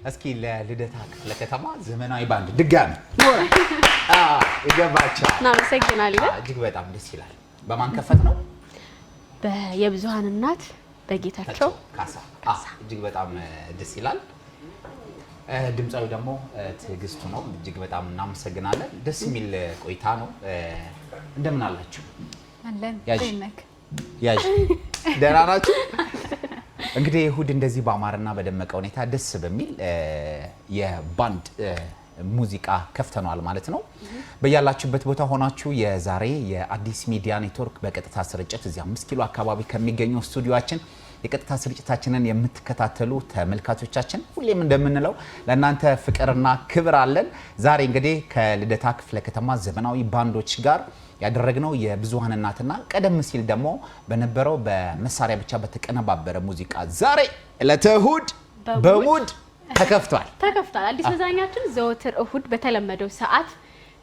እስኪ ለልደታ ክፍለ ከተማ ዘመናዊ ባንድ ድጋሚ ይገባቻል እናመሰግናለን እጅግ በጣም ደስ ይላል በማን ከፈት ነው በየብዙሃን እናት በጌታቸው ካሳ እጅግ በጣም ደስ ይላል ድምጻው ደግሞ ትግስቱ ነው እጅግ በጣም እናመሰግናለን ደስ የሚል ቆይታ ነው እንደምን አላችሁ አለን ያጅ ደህና ናችሁ እንግዲህ እሁድ እንደዚህ በአማርና በደመቀ ሁኔታ ደስ በሚል የባንድ ሙዚቃ ከፍተናል ማለት ነው በያላችሁበት ቦታ ሆናችሁ የዛሬ የአዲስ ሚዲያ ኔትወርክ በቀጥታ ስርጭት እዚህ 5 ኪሎ አካባቢ ከሚገኘው ስቱዲዮአችን የቀጥታ ስርጭታችንን የምትከታተሉ ተመልካቾቻችን ሁሌም እንደምንለው ለእናንተ ፍቅርና ክብር አለን ዛሬ እንግዲህ ከልደታ ክፍለ ከተማ ዘመናዊ ባንዶች ጋር ያደረግነው የብዙሃን እናትና ቀደም ሲል ደግሞ በነበረው በመሳሪያ ብቻ በተቀነባበረ ሙዚቃ ዛሬ ለተሁድ በሙድ ተከፍቷል አዲስ መዛኛችን ዘወትር እሁድ በተለመደው ሰዓት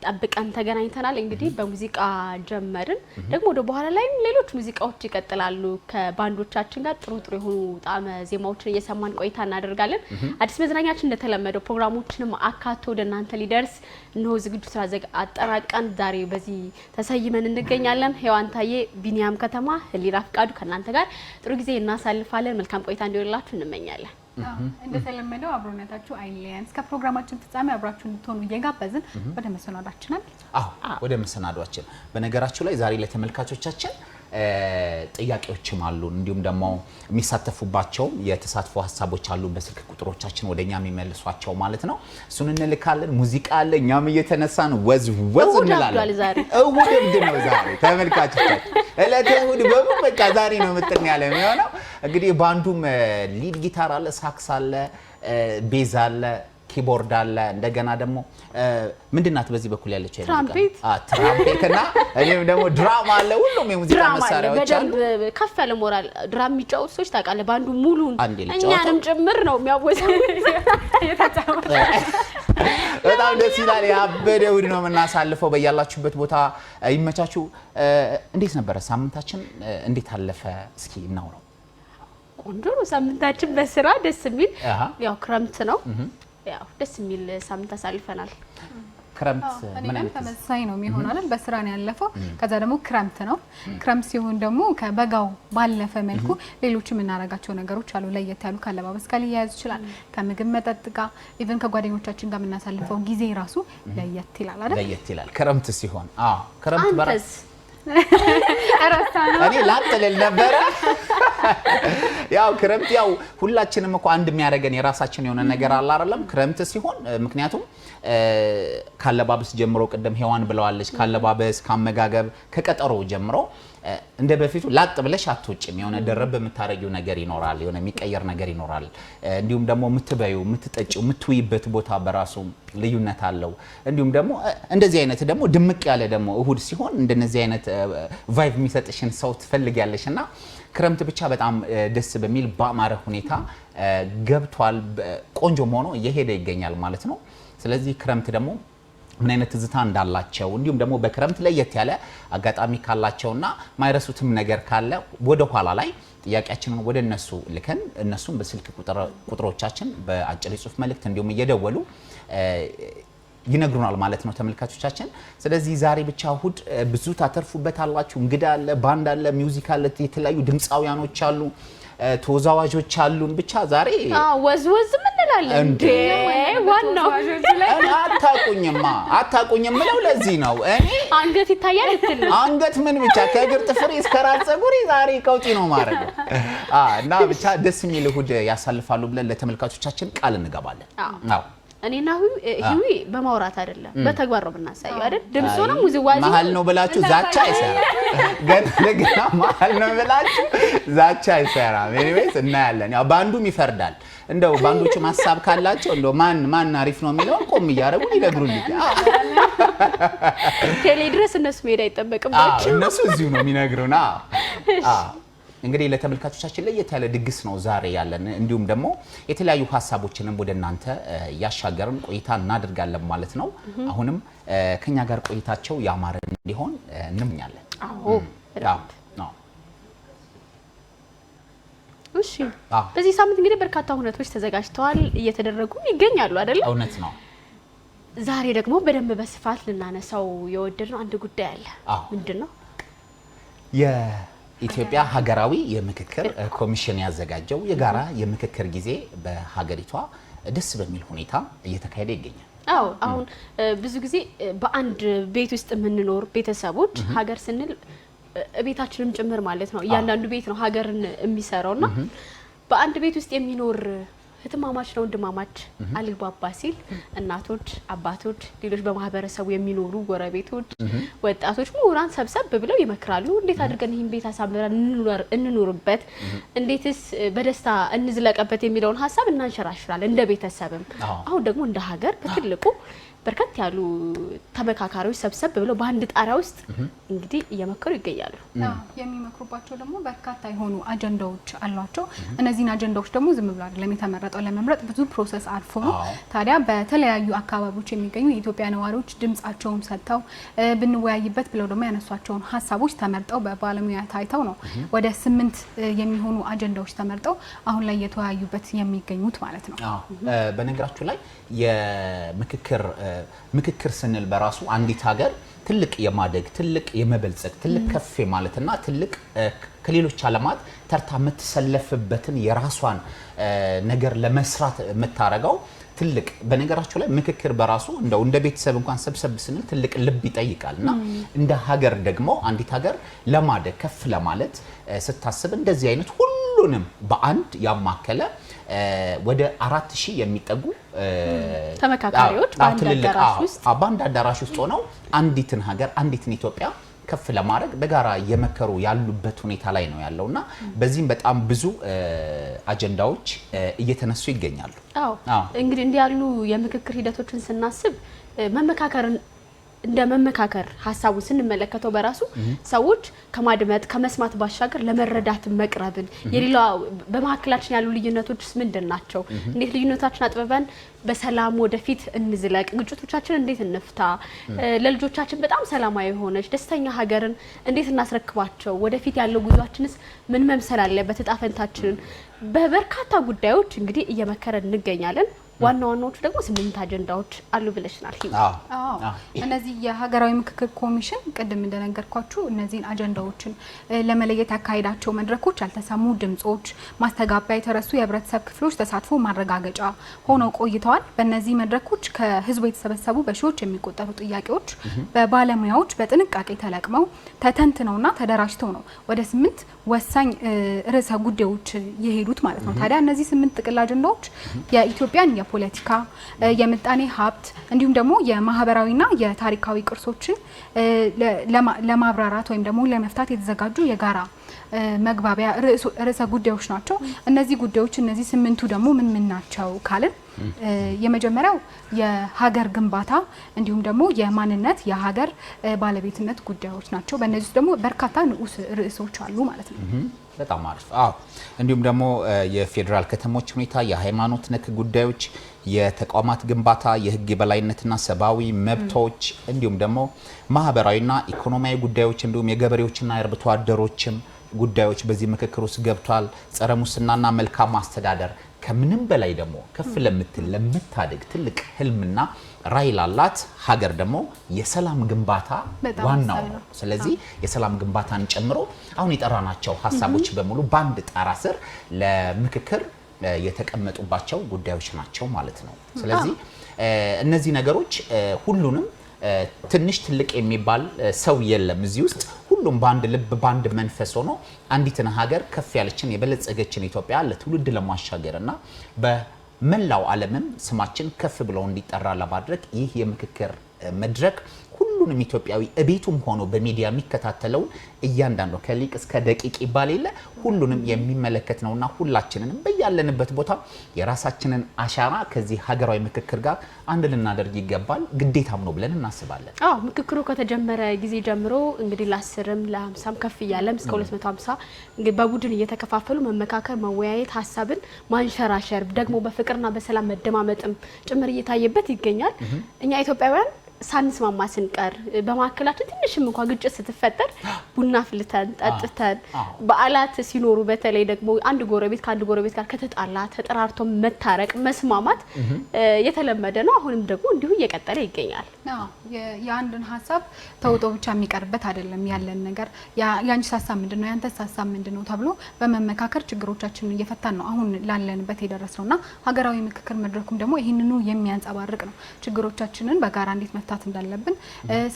ጠብቀን ተገናኝተናል እንግዲህ በሙዚቃ ጀመርን ደግሞ ወደ በኋላ ላይ ሌሎች ሙዚቃዎች ይቀጥላሉ ከባንዶቻችን ጋር ጥሩ የሆኑ ጣዕመ ዜማዎችን እየሰማን ቆይታ እናደርጋለን አዲስ መዝናኛችን እንደተለመደው ፕሮግራሞችንም አካቶ ወደናንተ ሊደርስ ነው ዝግጁ ስራ አጠራቀን ዛሬ በዚህ ተሰይመን እንገኛለን ሄዋን ታዬ ቢኒያም ከተማ ህሊራ ፍቃዱ ከናንተ ጋር ጥሩ ጊዜ እናሳልፋለን መልካም ቆይታ እንዲሆንላችሁ እንመኛለን እንደተለመደው አብሮነታችሁ አይለያን እስከ ፕሮግራማችን ፍጻሜ አብራችሁ እንድትሆኑ እየጋበዝን ወደ መሰናዷችን ወደ መሰናዷችን በነገራችሁ ላይ ዛሬ ለተመልካቾቻችን ጥያቄዎችም አሉ እንዲሁም ደግሞ የሚሳተፉባቸው የተሳትፎ ሐሳቦች አሉ በስልክ ቁጥሮቻችን ወደኛ የሚመልሷቸው ማለት ነው እሱን እንልካለን ሙዚቃ አለ እኛም እየተነሳን ወዝ እንላለን እሁድ ነው ዛሬ ተመልካቾቻችን እለተሁድ በቃ ዛሬ ነው ምጥን ያለ የሚሆነው እንግዲህ ባንዱም ሊድ ጊታር አለ ሳክስ አለ ቤዝ አለ ኪቦርድ አለ እንደገና ደግሞ ምንድናት በዚህ በኩል ያለችው ትራምፔት እና እኔም ደግሞ ድራም አለ ሁሉም የሙዚቃ መሳሪያዎች አሉ በደንብ ከፍ ያለ ሞራል ድራም የሚጫወቱ ሰዎች ታውቃለህ ባንዱ ሙሉን እኛንም ጭምር ነው የሚያወዛው በጣም ደስ ይላል ያበደ እሑድ ነው የምናሳልፈው በያላችሁበት ቦታ ይመቻችሁ እንዴት ነበር ሳምንታችን እንዴት አለፈ እስኪ እናውራው ቆንጆ ነው ሳምንታችን በስራ ደስ የሚል ያው ክረምት ነው ያው ደስ የሚል ሳምንት አሳልፈናል ክረምት ምን አይነት ተመሳሳይ ነው የሚሆነው አይደል በስራ ነው ያለፈው ከዛ ደግሞ ክረምት ነው ክረምት ሲሆን ደግሞ ከበጋው ባለፈ መልኩ ሌሎች የምናረጋቸው ነገሮች አሉ ለየት ያሉ ካለባበስ ጋር ሊያያዝ ይችላል ከምግብ መጠጥ ጋር ኢቭን ከጓደኞቻችን ጋር የምናሳልፈው ጊዜ ራሱ ለየት ይላል አይደል ለየት ይላል ክረምት ሲሆን ክረምት በራስ አራሳና እኔ ላጥልል ነበር ያው ክረምት ያው ሁላችንም እኮ አንድ የሚያደርገን የራሳችን የሆነ ነገር አለ አይደለም ክረምት ሲሆን ምክንያቱም ካለባበስ ጀምሮ ቀደም ሄዋን ብለዋለች ካለባበስ ካመጋገብ ከቀጠሮ ጀምሮ እንደ በፊቱ ላጥ ብለሽ አትወጪም የሆነ ደረብ የምታረጊው ነገር ይኖራል የሆነ የሚቀየር ነገር ይኖራል እንዲሁም ደግሞ የምትበዩ የምትጠጪው የምትውይበት ቦታ በራሱ ልዩነት አለው እንዲሁም ደግሞ እንደዚህ አይነት ደግሞ ድምቅ ያለ ደግሞ እሁድ ሲሆን እንደነዚህ አይነት ቫይብ የሚሰጥሽን ሰው ትፈልጊያለሽና ክረምት ብቻ በጣም ደስ በሚል ባማረ ሁኔታ ገብቷል ቆንጆ ሆኖ እየሄደ ይገኛል ማለት ነው ስለዚህ ክረምት ደግሞ ምን አይነት ትዝታ እንዳላቸው እንዲሁም ደግሞ በክረምት ለየት ያለ አጋጣሚ ካላቸውና ማይረሱትም ነገር ካለ ወደ ኋላ ላይ ጥያቄያችንን ወደ እነሱ ልከን እነሱም በስልክ ቁጥሮቻችን በአጭር ጽሁፍ መልእክት እንዲሁም እየደወሉ ይነግሩናል ማለት ነው ተመልካቾቻችን ስለዚህ ዛሬ ብቻ እሁድ ብዙ ታተርፉበታላችሁ እንግዳ አለ ባንድ አለ ሚውዚክ አለ የተለያዩ ድምጻውያኖች አሉ ተወዛዋዦች አሉን ብቻ ዛሬ ወዝወዝ ምን እንላለን እንዴ ዋናው አታቁኝም ነው ለዚህ ነው እኔ አንገት ይታያል እንትን አንገት ምን ብቻ ከእግር ጥፍሬ እስከ ራስ ፀጉሬ ዛሬ ቀውጢ ነው ማለት እና ብቻ ደስ የሚል እሁድ ያሳልፋሉ ብለን ለተመልካቾቻችን ቃል እንገባለን እኔና ሂዊ በማውራት አይደለም በተግባር ነው ብናሳየው አይደል ድምጽ ነው ሙዚዋዚ መሃል ነው ብላችሁ ዛቻ አይሰራ ገና መሃል ነው ብላችሁ ዛቻ አይሰራ ኤኒዌይስ እናያለን ያው ባንዱም ይፈርዳል እንደው ባንዶቹ ማሳብ ካላቸው እንደው ማን አሪፍ ነው የሚለው ቆም ይያረጉ ይነግሩልኝ ቴሌ ድረስ እነሱ ሜዳ አይጠበቅባቸው እነሱ እዚሁ ነው የሚነግሩና እንግዲህ ለተመልካቾቻችን ለየት ያለ ድግስ ነው ዛሬ ያለን እንዲሁም ደግሞ የተለያዩ ሀሳቦችንም ወደ እናንተ ያሻገርን ቆይታ እናደርጋለን ማለት ነው አሁንም ከኛ ጋር ቆይታቸው ያማረ እንዲሆን እንመኛለን እሺ በዚህ ሳምንት እንግዲህ በርካታ ሁነቶች ተዘጋጅተዋል እየተደረጉ ይገኛሉ አይደል እውነት ነው ዛሬ ደግሞ በደንብ በስፋት ልናነሳው የወደድነው አንድ ጉዳይ አለ ምንድነው ኢትዮጵያ ሀገራዊ የምክክር ኮሚሽን ያዘጋጀው የጋራ የምክክር ጊዜ በሀገሪቷ ደስ በሚል ሁኔታ እየተካሄደ ይገኛል አሁን ብዙ ጊዜ በአንድ ቤት ውስጥ የምንኖር ቤተሰቦች ሀገር ስንል ቤታችንም ጭምር ማለት ነው እያንዳንዱ ቤት ነው ሀገርን የሚሰራውና በአንድ ቤት ውስጥ የሚኖር ህትማማች ነው እንድማማች አልግባባ ሲል እናቶች አባቶች ሌሎች በማህበረሰቡ የሚኖሩ ጎረቤቶች ወጣቶች ምሁራን ሰብሰብ ብለው ይመክራሉ እንዴት አድርገን ይሄን ቤት አሳምረን እንኑርበት እንዴትስ በደስታ እንዝለቀበት የሚለውን ሐሳብ እናንሸራሽራለን እንደ ቤተሰብም አሁን ደግሞ እንደ ሀገር በትልቁ በርከት ያሉ ተመካካሪዎች ሰብሰብ ብለው በአንድ ጣሪያ ውስጥ እንግዲህ እየመከሩ ይገኛሉ የሚመክሩባቸው ደግሞ በርካታ የሆኑ አጀንዳዎች አሏቸው እነዚህን አጀንዳዎች ደግሞ ዝም ብሎ አይደለም የተመረጠው ለመምረጥ ብዙ ፕሮሰስ አልፎ ነው ታዲያ በተለያዩ አካባቢዎች የሚገኙ የኢትዮጵያ ነዋሪዎች ድምጻቸውን ሰጥተው ብንወያይበት ብለው ደግሞ ያነሷቸውን ሐሳቦች ተመርጠው በባለሙያ ታይተው ነው ወደ 8 የሚሆኑ አጀንዳዎች ተመርጠው አሁን ላይ የተወያዩበት የሚገኙት ማለት ነው በነገራችሁ ላይ ምክክር ስንል በራሱ አንዲት ሀገር ትልቅ የማደግ ትልቅ የመበልጸግ ትልቅ ከፍ ማለትና ትልቅ ከሌሎች ዓለማት ተርታ የምትሰለፍበትን የራሷን ነገር ለመስራት የምታረጋው ትልቅ በነገራችሁ ላይ ምክክር በራሱ እንደው እንደ ቤተሰብ እንኳን ሰብሰብ ስንል ትልቅ ልብ ይጠይቃልና እንደ ሀገር ደግሞ አንዲት ሀገር ለማደግ ከፍ ለማለት ስታስብ እንደዚህ አይነት ሁሉንም በአንድ ያማከለ ወደ 4000 የሚጠጉ ተመካካሪዎች በአንድ አዳራሽ ውስጥ ሆነው አንዲትን ሀገር አንዲትን ኢትዮጵያ ከፍ ለማድረግ በጋራ እየመከሩ ያሉበት ሁኔታ ላይ ነው ያለውና በዚህም በጣም ብዙ አጀንዳዎች እየተነሱ ይገኛሉ። አዎ እንግዲህ እንዲህ ያሉ የምክክር ሂደቶችን ስናስብ መመካከርን እንደ መመካከር ሀሳቡን ስንመለከተው በራሱ ሰዎች ከማድመጥ ከመስማት ባሻገር ለመረዳት መቅረብን የሌላ በመካከላችን ያሉ ልዩነቶችስ ምንድናቸው እንዴት ልዩነታችን አጥበበን በሰላም ወደፊት እንዝለቅ ግጭቶቻችን እንዴት እንፍታ ለልጆቻችን በጣም ሰላማዊ ሆነች ደስተኛ ሀገርን እንዴት እናስረክባቸው ወደፊት ያለው ጉዟችንስ ምን መምሰል አለበት እጣ ፈንታችንን በበርካታ ጉዳዮች እንግዲህ እየመከረን እንገኛለን ዋናዎቹ ደግሞ 8 አጀንዳዎች አሉ ብለሽናል። እነዚህ የሀገራዊ ምክክር ኮሚሽን ቀደም እንደነገርኳችሁ እነዚህን አጀንዳዎችን ለመለየት ያካሄዳቸው መድረኮች ያልተሰሙ ድምጾች ማስተጋባያ የተረሱ የህብረተሰብ ክፍሎች ተሳትፎ ማረጋገጫ ሆነው ቆይተዋል። በእነዚህ መድረኮች ከህዝቡ የተሰበሰቡ በሺዎች የሚቆጠሩ ጥያቄዎች በባለሙያዎች በጥንቃቄ ተለቅመው ተተንትነውና ተደራጅተው ነው ወደ 8 ወሳኝ ርዕሰ ጉዳዮች የሄዱት ማለት ነው። ታዲያ እነዚህ 8 ጥቅል አጀንዳዎች የኢትዮጵያን የፖለቲካ የምጣኔ ሀብት እንዲሁም ደግሞ የማህበራዊና የታሪካዊ ቅርሶችን ለማብራራት ወይም ደግሞ ለመፍታት የተዘጋጁ የጋራ መግባቢያ ርዕሰ ጉዳዮች ናቸው። እነዚህ ጉዳዮች እነዚህ 8ቱ ደግሞ ምን ናቸው ካልን የመጀመሪያው የሀገር ግንባታ እንዲሁም ደግሞ የማንነት የሀገር ባለቤትነት ጉዳዮች ናቸው። በእነዚህ ደግሞ በርካታ ንዑስ ርዕሶች አሉ ማለት ነው። በጣም አሪፍ። እንዲሁም ደግሞ የፌዴራል ከተሞች ሁኔታ የሃይማኖት ነክ ጉዳዮች የተቋማት ግንባታ የህግ የበላይነትና ሰብአዊ መብቶች እንዲሁም ደግሞ ማህበራዊና ኢኮኖሚያዊ ጉዳዮች እንዲሁም የገበሬዎችና የአርብቶ አደሮችም ጉዳዮች በዚህ ምክክር ውስጥ ገብቷል። ጸረ ሙስናና መልካም አስተዳደር ከምንም በላይ ደግሞ ከፍ ለምታድግ ትልቅ ህልምና ራዕይ ላላት ሀገር ደግሞ የሰላም ግንባታ ዋናው ነው። ስለዚህ የሰላም ግንባታን ጨምሮ አሁን የጠራናቸው ሀሳቦች በሙሉ በአንድ ጣራ ስር ለምክክር የተቀመጡባቸው ጉዳዮች ናቸው ማለት ነው። ስለዚህ እነዚህ ነገሮች ሁሉንም ትንሽ ትልቅ የሚባል ሰው የለም እዚህ ውስጥ ሁሉም በአንድ ልብ በአንድ መንፈስ ሆኖ አንዲትን ሀገር ከፍ ያለችን የበለጸገችን ኢትዮጵያ ለትውልድ ለማሻገርና በመላው ዓለምም ስማችን ከፍ ብለው እንዲጠራ ለማድረግ ይህ የምክክር መድረክ ሁሉንም ኢትዮጵያዊ እቤቱም ሆኖ በሚዲያ የሚከታተለው እያንዳንዱ ከሊቅ እስከ ደቂቅ ይባል የለ ሁሉንም የሚመለከት ነውና ሁላችንንም በያለንበት ቦታ የራሳችንን አሻራ ከዚህ ሀገራዊ ምክክር ጋር አንድ ልናደርግ ይገባል ግዴታም ነው ብለን እናስባለን። ምክክሩ ከተጀመረ ጊዜ ጀምሮ እንግዲህ ለ10ም ለ50ም ከፍ ያለም እስከ 250 እንግዲህ በቡድን እየተከፋፈሉ መመካከር መወያየት ሀሳብን ማንሸራሸር ደግሞ በፍቅርና በሰላም መደማመጥም ጭምር እየታየበት ይገኛል። እኛ ኢትዮጵያውያን ሳንስማማ ስንቀር በማከላችን ትንሽም እንኳን ግጭት ስትፈጠር ቡና ፍልተን ጠጥተን በዓላት ሲኖሩ በተለይ ደግሞ አንድ ጎረቤት ከአንድ ጎረቤት ጋር ከተጣላ ተጠራርቶ መታረቅ መስማማት የተለመደ ነው። አሁንም ደግሞ እንዲሁ እየቀጠለ ይገኛል። የአንድን ሀሳብ ተውጦ ብቻ የሚቀርበት አይደለም ያለን ነገር ያንቺ ሀሳብ ምንድነው ያንተስ ሀሳብ ምንድነው ተብሎ በመመካከር ችግሮቻችንን እየፈታን ነው አሁን ላለንበት የደረስነውና ሀገራዊ ምክክር መድረኩም ደግሞ ይህንኑ የሚያንጸባርቅ ነው። ችግሮቻችንን በጋራ እንዴት መፍታት እንዳለብን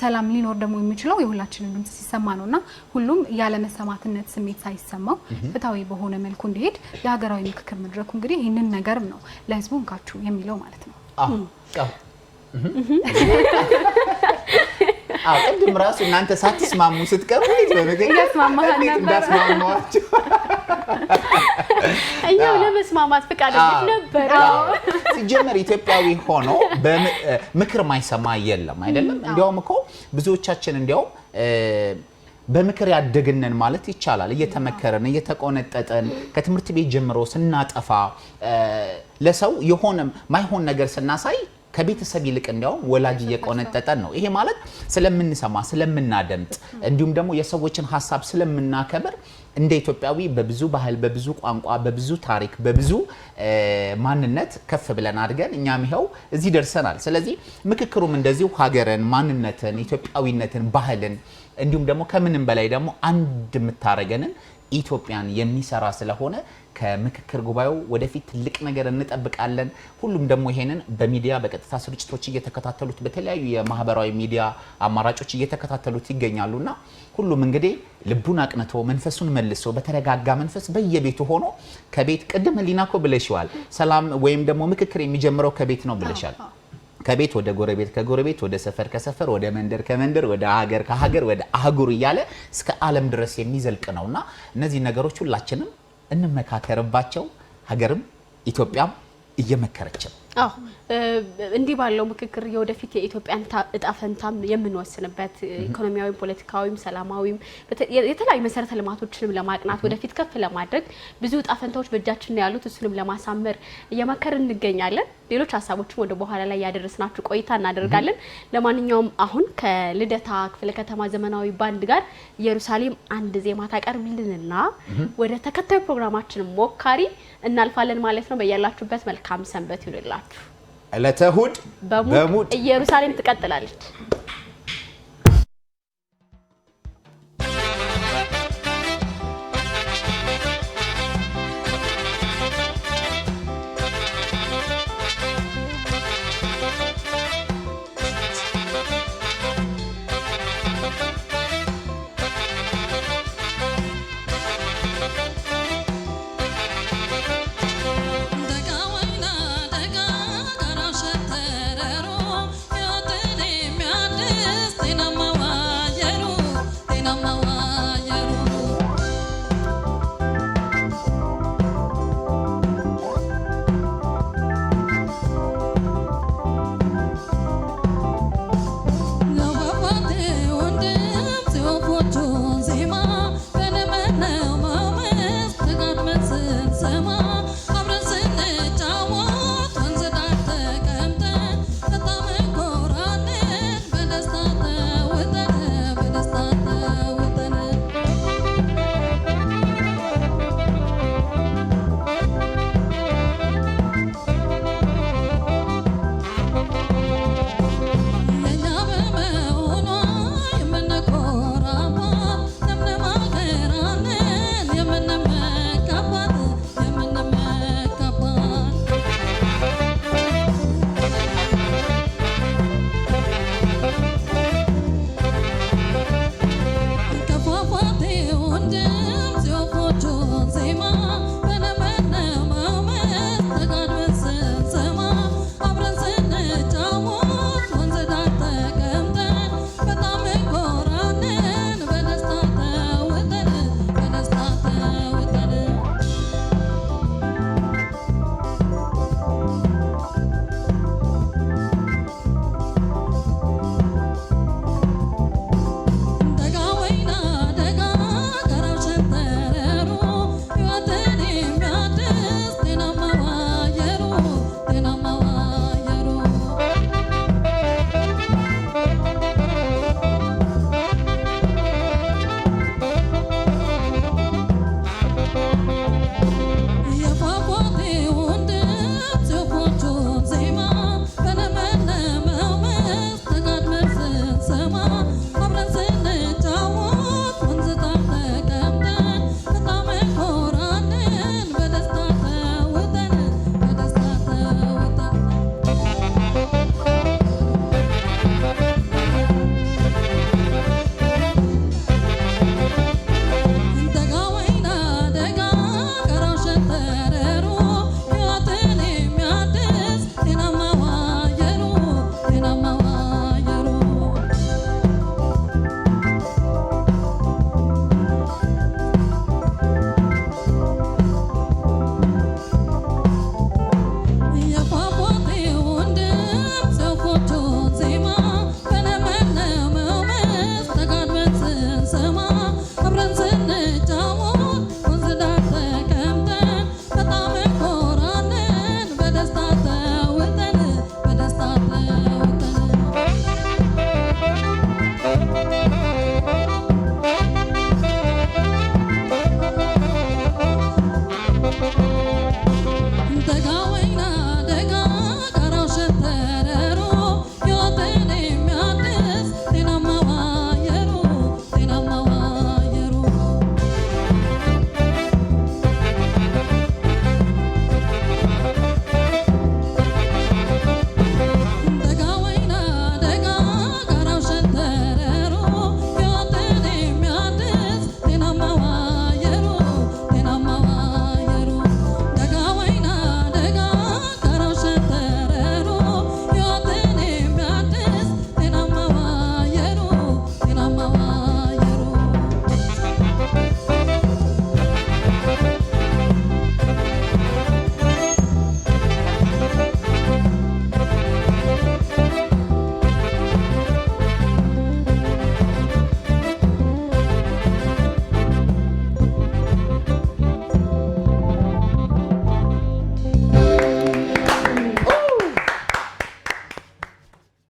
ሰላም ሊኖር ደግሞ የሚችለው የሁላችንን ድምጽ ሲሰማ ነውና ሁሉም ያለ መሰማትነት ስሜት ሳይሰማው ፍትሃዊ በሆነ መልኩ እንዲሄድ የሀገራዊ ምክክር መድረኩ እንግዲህ ይህንን ነገርም ነው ለህዝቡ እንካችሁ የሚለው ማለት ነው። ቅድም ራሱ እናንተ ሳትስማሙ ስትቀሩ እንዳስማማችሁ እኛው ለመስማማት ፈቃደኞች ነበር። ሲጀመር ኢትዮጵያዊ ሆኖ በምክር ማይሰማ የለም አይደለም። እንዲያውም እኮ ብዙዎቻችን እንዲያውም በምክር ያደግነን ማለት ይቻላል። እየተመከረን እየተቆነጠጠን ከትምህርት ቤት ጀምሮ ስናጠፋ ለሰው የሆነ ማይሆን ነገር ስናሳይ ከቤተሰብ ይልቅ እንዲያውም ወላጅ እየቆነጠጠን ነው። ይሄ ማለት ስለምንሰማ ስለምናደምጥ እንዲሁም ደግሞ የሰዎችን ሀሳብ ስለምናከብር እንደ ኢትዮጵያዊ በብዙ ባህል በብዙ ቋንቋ በብዙ ታሪክ በብዙ ማንነት ከፍ ብለን አድገን እኛም ይሄው እዚህ ደርሰናል። ስለዚህ ምክክሩም እንደዚሁ ሀገርን ማንነትን ኢትዮጵያዊነትን ባህልን እንዲሁም ደግሞ ከምንም በላይ ደግሞ አንድ የምታረገንን ኢትዮጵያን የሚሰራ ስለሆነ ከምክክር ጉባኤው ወደፊት ትልቅ ነገር እንጠብቃለን። ሁሉም ደግሞ ይሄንን በሚዲያ በቀጥታ ስርጭቶች እየተከታተሉት በተለያዩ የማህበራዊ ሚዲያ አማራጮች እየተከታተሉት ይገኛሉና ሁሉም እንግዲህ ልቡን አቅንቶ መንፈሱን መልሶ በተረጋጋ መንፈስ በየቤቱ ሆኖ ከቤት ቅድም ህሊናኮ ብለሽዋል ሰላም ወይም ደግሞ ምክክር የሚጀምረው ከቤት ነው ብለሻል። ከቤት ወደ ጎረቤት ከጎረቤት ወደ ሰፈር ከሰፈር ወደ መንደር ከመንደር ወደ ሀገር ከሀገር ወደ አህጉር እያለ እስከ ዓለም ድረስ የሚዘልቅ ነውና እነዚህ ነገሮች ሁላችንም እንመካከርባቸው ሀገርም ኢትዮጵያም እየመከረችን አዎ እንዲህ ባለው ምክክር የወደፊት የኢትዮጵያን እጣ ፈንታም የምንወስንበት ኢኮኖሚያዊ ፖለቲካዊም ሰላማዊም የተለያዩ መሰረተ ልማቶችንም ለማቅናት ወደፊት ከፍ ለማድረግ ብዙ እጣ ፈንታዎች በእጃችን ነው ያሉት እሱንም ለማሳመር እየመከርን እንገኛለን ሌሎች ሀሳቦችም ወደ በኋላ ላይ ያደረስናችሁ ቆይታ እናደርጋለን ለማንኛውም አሁን ከልደታ ክፍለ ከተማ ዘመናዊ ባንድ ጋር ኢየሩሳሌም አንድ ዜማ ታቀርብልንና ወደ ተከታዩ ፕሮግራማችን ሞካሪ እናልፋለን ማለት ነው በያላችሁበት መልካም ሰንበት ይሁንላችሁ ዕለተ እሁድ በሙድ ኢየሩሳሌም ትቀጥላለች